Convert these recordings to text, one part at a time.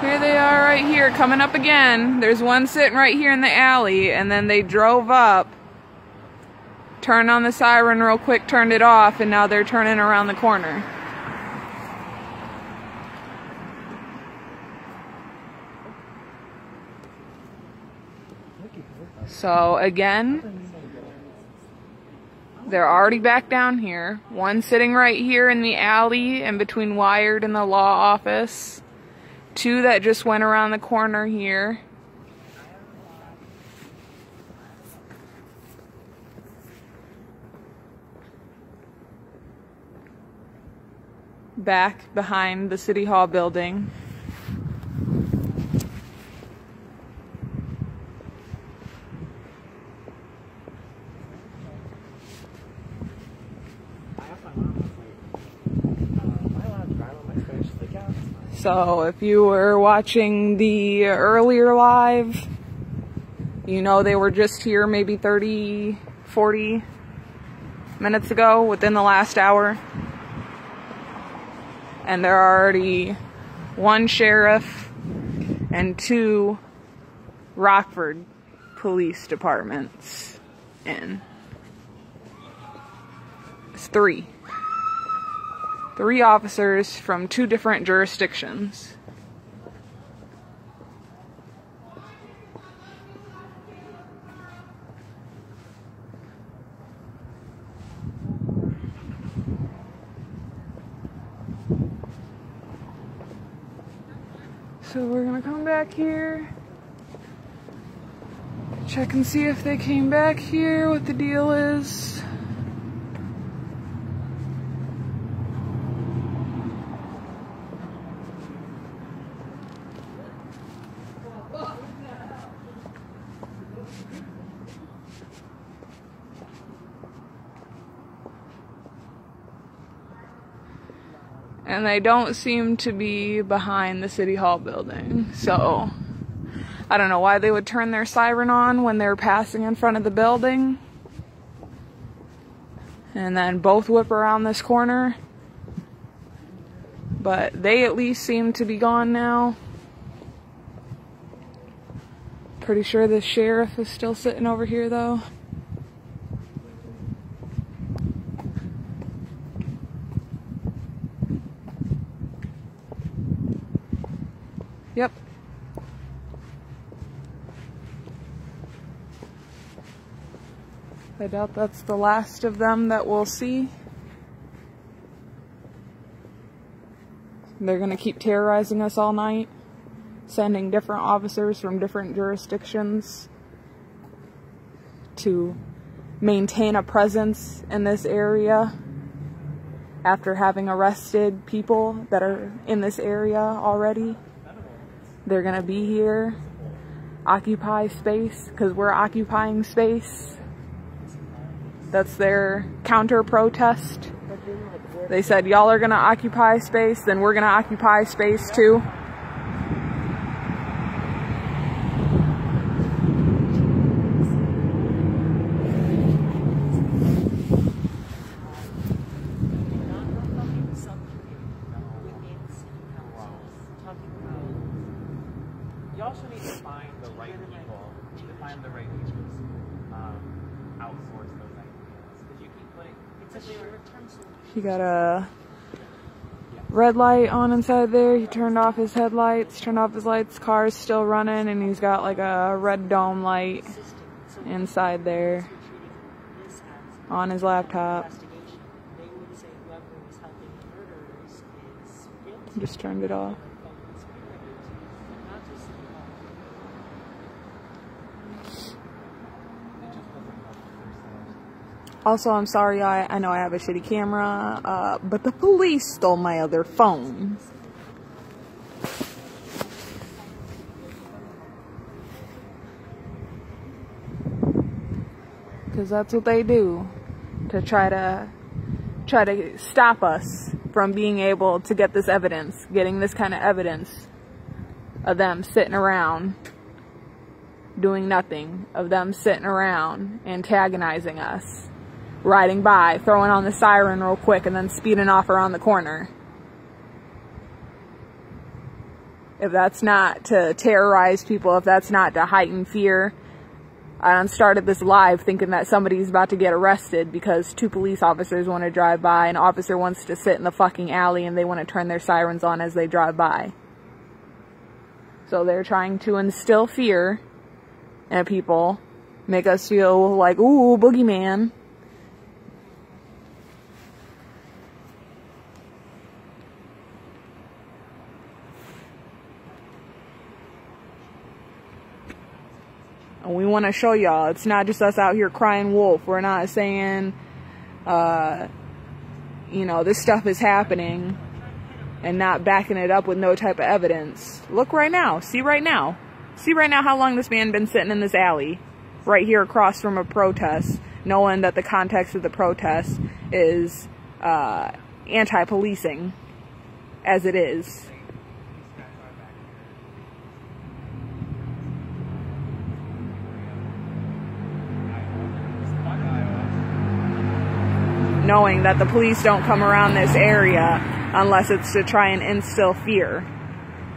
Here they are right here, coming up again. There's one sitting right here in the alley, and then they drove up, turned on the siren real quick, turned it off, and now they're turning around the corner. So again, they're already back down here. One sitting right here in the alley in between Wired and the law office. Two that just went around the corner here. Back behind the City Hall building. So if you were watching the earlier live, you know they were just here maybe 30, 40 minutes ago, within the last hour. And there are already one sheriff and two Rockford police departments in. It's three. 3 officers from 2 different jurisdictions. So we're gonna come back here, check and see if they came back here, what the deal is. And they don't seem to be behind the City Hall building. So, I don't know why they would turn their siren on when they're passing in front of the building. And then both whip around this corner. But they at least seem to be gone now. Pretty sure the sheriff is still sitting over here though. Yep. I doubt that's the last of them that we'll see. They're gonna keep terrorizing us all night, sending different officers from different jurisdictions to maintain a presence in this area after having arrested people that are in this area already. They're gonna be here, occupy space, because we're occupying space. That's their counter-protest. They said, y'all are gonna occupy space, then we're gonna occupy space too. You also need to find the right people. You need to find the right people. Outsource those ideas. Because you keep putting, it's a short-term solution. He got a red light on inside there. He turned off his headlights, turned off his lights. Car's still running, and he's got like a red dome light inside there on his laptop. Just turned it off. Also, I'm sorry, I know I have a shitty camera, but the police stole my other phone. Because that's what they do, to try to stop us from being able to get this evidence, getting this kind of evidence of them sitting around doing nothing, of them sitting around antagonizing us. Riding by, throwing on the siren real quick, and then speeding off around the corner. if that's not to terrorize people, if that's not to heighten fear. I started this live thinking that somebody's about to get arrested because 2 police officers want to drive by. An officer wants to sit in the fucking alley and they want to turn their sirens on as they drive by. So they're trying to instill fear in people, make us feel like, ooh, boogeyman. And we want to show y'all, it's not just us out here crying wolf. We're not saying, you know, this stuff is happening and not backing it up with no type of evidence. Look right now. See right now. See right now how long this man been sitting in this alley right here across from a protest, knowing that the context of the protest is anti-policing as it is. Knowing that the police don't come around this area unless it's to try and instill fear.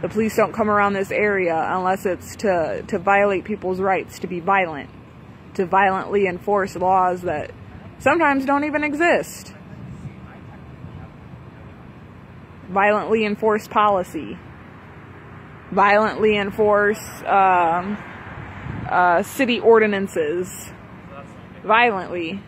The police don't come around this area unless it's to violate people's rights, to be violent, to violently enforce laws that sometimes don't even exist. Violently enforce policy. Violently enforce city ordinances. Violently.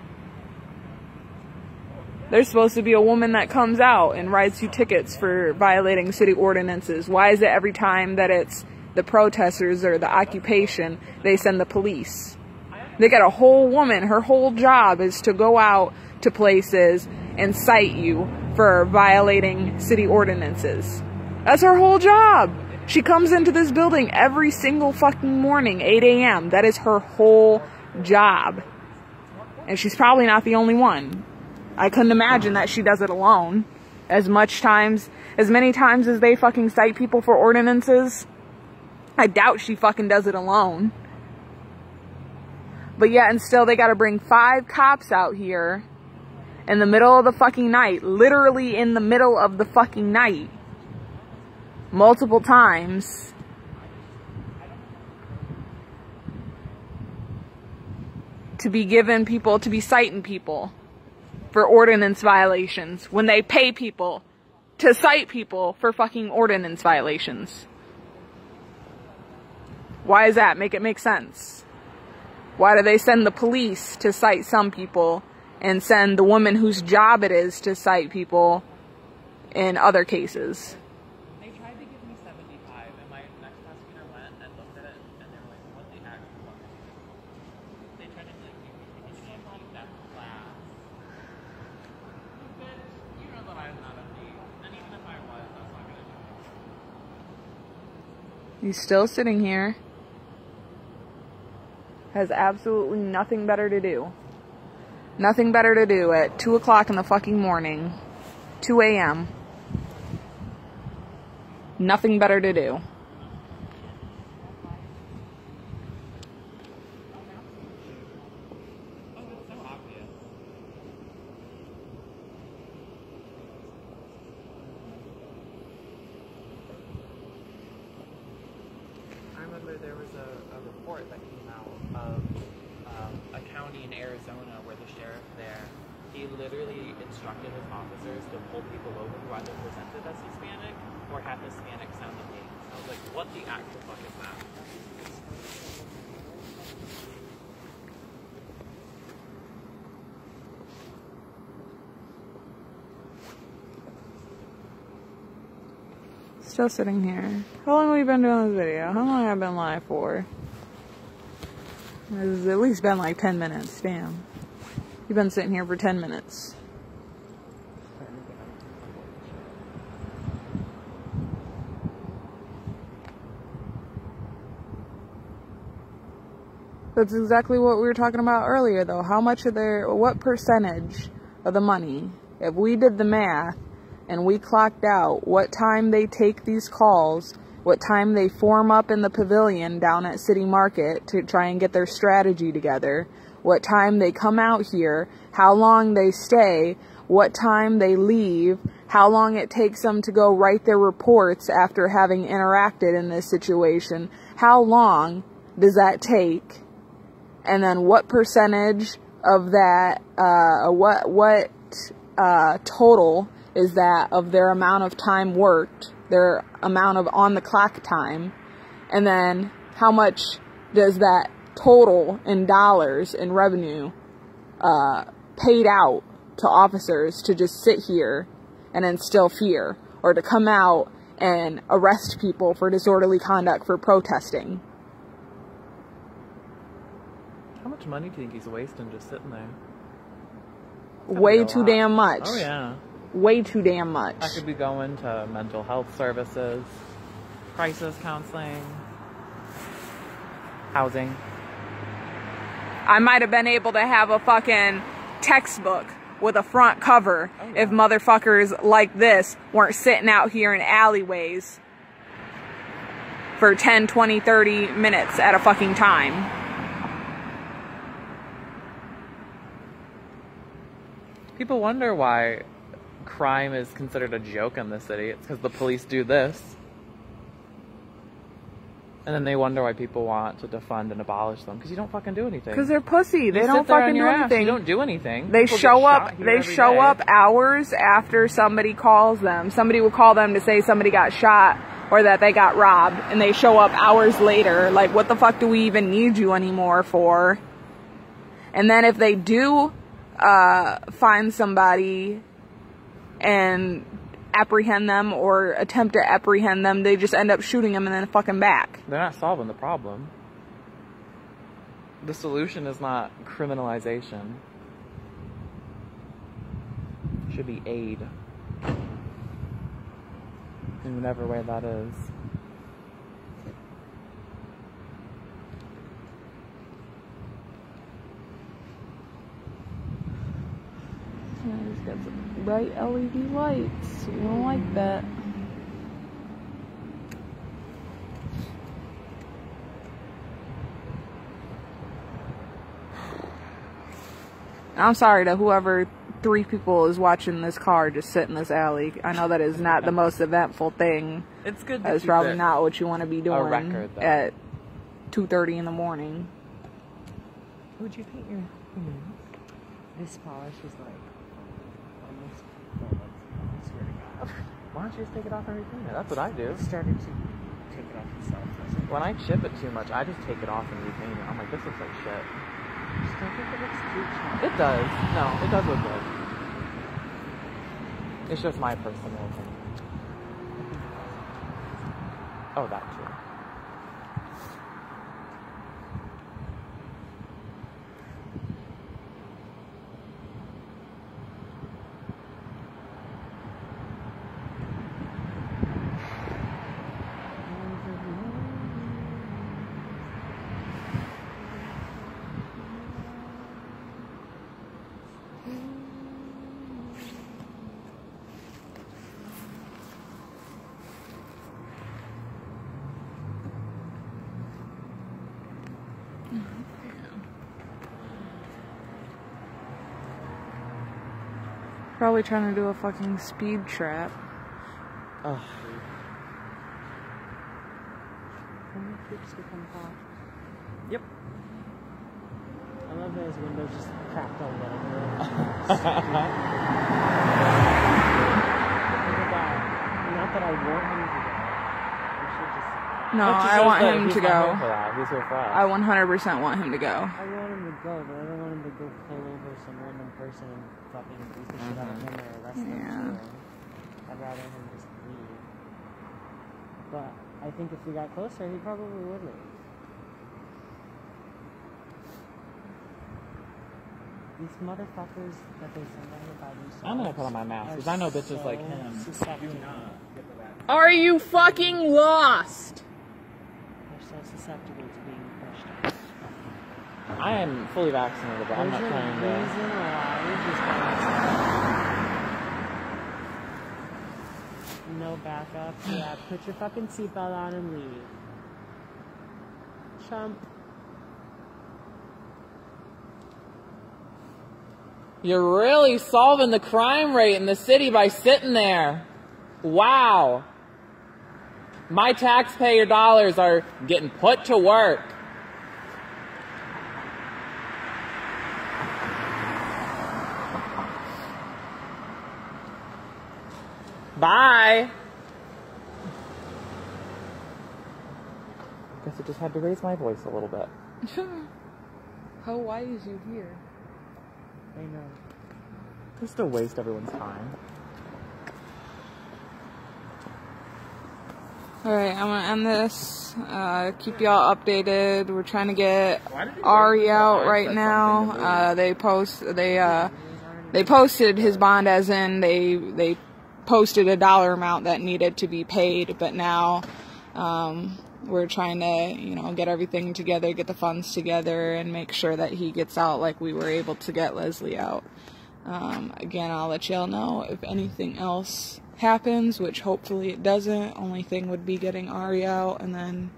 There's supposed to be a woman that comes out and writes you tickets for violating city ordinances. Why is it every time that it's the protesters or the occupation, they send the police? They got a whole woman, her whole job is to go out to places and cite you for violating city ordinances. That's her whole job. She comes into this building every single fucking morning, 8 a.m. That is her whole job. And she's probably not the only one. I couldn't imagine that she does it alone. As many times as they fucking cite people for ordinances, I doubt she fucking does it alone. But yet and still they gotta bring 5 cops out here in the middle of the fucking night. Literally in the middle of the fucking night. Multiple times. To be giving people, to be citing people for ordinance violations when they pay people to cite people for fucking ordinance violations. Why is that? Make it make sense. Why do they send the police to cite some people and send the woman whose job it is to cite people in other cases? They tried to give me 75 and my next prosecutor went and looked at it and they were like, what the actual fuck? They tried to like give me tickets and like that class. Bitch, you know that I'm not a thief. And even if I was, that's not gonna do it. He's still sitting here. Has absolutely nothing better to do. Nothing better to do at 2 o'clock in the fucking morning. 2 a.m. Nothing better to do. I remember there was a report that came out of a county in Arizona where the sheriff there, he literally instructed his officers to pull people over who either presented as Hispanic or had Hispanic sounding names. I was like, what the actual fuck is that? Still sitting here. How long have we been doing this video? How long have I been live for? It's at least been like 10 minutes. Damn. You've been sitting here for 10 minutes. That's exactly what we were talking about earlier, though. How much of what percentage of the money, if we did the math and we clocked out what time they take these calls, what time they form up in the pavilion down at City Market to try and get their strategy together, what time they come out here, how long they stay, what time they leave, how long it takes them to go write their reports after having interacted in this situation. How long does that take? And then what percentage of that, what total is that of their amount of time worked, their amount of on the clock time, and then how much does that total in dollars in revenue paid out to officers to just sit here and instill fear, or to come out and arrest people for disorderly conduct for protesting. How much money do you think he's wasting just sitting there? Way too damn much. Oh yeah. Way too damn much. I could be going to mental health services, crisis counseling, housing. I might have been able to have a fucking textbook with a front cover if motherfuckers like this weren't sitting out here in alleyways for 10, 20, 30 minutes at a fucking time. People wonder why crime is considered a joke in the city. It's because the police do this. And then they wonder why people want to defund and abolish them. Because you don't fucking do anything. Because they're pussy. They don't fucking do anything. You don't do anything. They show up. They show up hours after somebody calls them. Somebody will call them to say somebody got shot or that they got robbed, and they show up hours later. Like, what the fuck do we even need you anymore for? And then if they do find somebody and apprehend them or attempt to apprehend them, they just end up shooting them and then fucking back. They're not solving the problem. The solution is not criminalization. It should be aid. In whatever way that is. He's got some bright LED lights. We don't like that. I'm sorry to whoever 3 people is watching this car just sit in this alley. I know that is not the most eventful thing. It's good. That's probably not what you want to be doing record, at 2:30 in the morning. Would you paint your... This polish is like almost full. I swear to God. Why don't you just take it off and repaint it? That's what I do. I started to take it off myself. When I chip it too much, I just take it off and repaint it. I'm like, this looks like shit. I just don't think it looks cute, Sean. It does. No, it does look good. It's just my personal opinion. Oh, that too. Probably trying to do a fucking speed trap. Ugh. Yep. I love those windows just cracked a little bit. Not that I want him to go. I should just... No, I want him to go. He's here for us. I 100% want him to go. I want him to go, but I don't want him to go pull over some random person and fucking beat the shit out of him or arrest him too. I'd rather him just leave. But I think if we got closer, he probably would leave. These motherfuckers that they send out here by themselves. I'm gonna put on my mask because I know bitches like him. Susceptible. Are you fucking lost? They're so susceptible to being pushed. I am fully vaccinated, but I'm not There's a trying to. reason why we just got no backup. Yeah, put your fucking seatbelt on and leave. Chump. You're really solving the crime rate in the city by sitting there. Wow. My taxpayer dollars are getting put to work. Bye. Guess I just had to raise my voice a little bit. How wise you here? I know. Just to waste everyone's time. Alright, I'm gonna end this. Keep y'all updated. We're trying to get Ari out right now. They posted his bond, as in they posted a dollar amount that needed to be paid, but now we're trying to, get everything together, get the funds together, and make sure that he gets out like we were able to get Leslie out. Again, I'll let y'all know if anything else happens, which hopefully it doesn't. Only thing would be getting Ari out, and then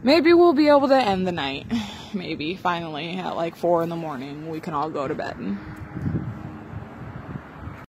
maybe we'll be able to end the night. Maybe, finally, at like 4 in the morning, we can all go to bed.